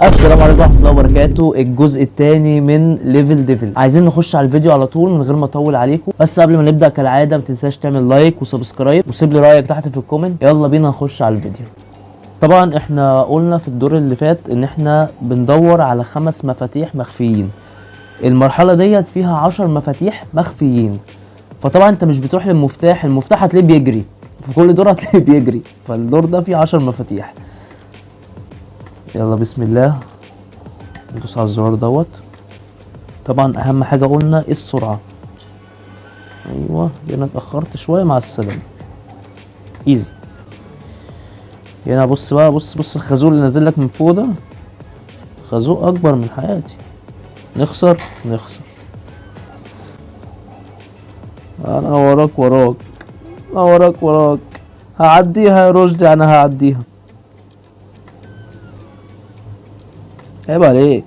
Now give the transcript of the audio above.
السلام عليكم ورحمه الله وبركاته. الجزء الثاني من ليفل ديفل. عايزين نخش على الفيديو على طول من غير ما اطول عليكم، بس قبل ما نبدا كالعاده ما تنساش تعمل لايك وسبسكرايب وسيب لي رايك تحت في الكومنت. يلا بينا نخش على الفيديو. طبعا احنا قلنا في الدور اللي فات ان احنا بندور على 5 مفاتيح مخفيين. المرحله ديت فيها 10 مفاتيح مخفيين، فطبعا انت مش بتروح للمفتاح، المفتاح هتلاقيه بيجري في كل دور، هتلاقيه بيجري، فالدور ده فيه 10 مفاتيح. يلا بسم الله ندوس على الزرار دوت. طبعا اهم حاجه قلنا السرعه. ايوه هنا اتاخرت شويه، مع السلامه. ايزي. هنا بص بقى، بص الخازوق اللي نازل لك من فوق ده، خازوق اكبر من حياتي. نخسر. انا وراك. هعديها يا رشدي، انا هعديها. عيب عليك.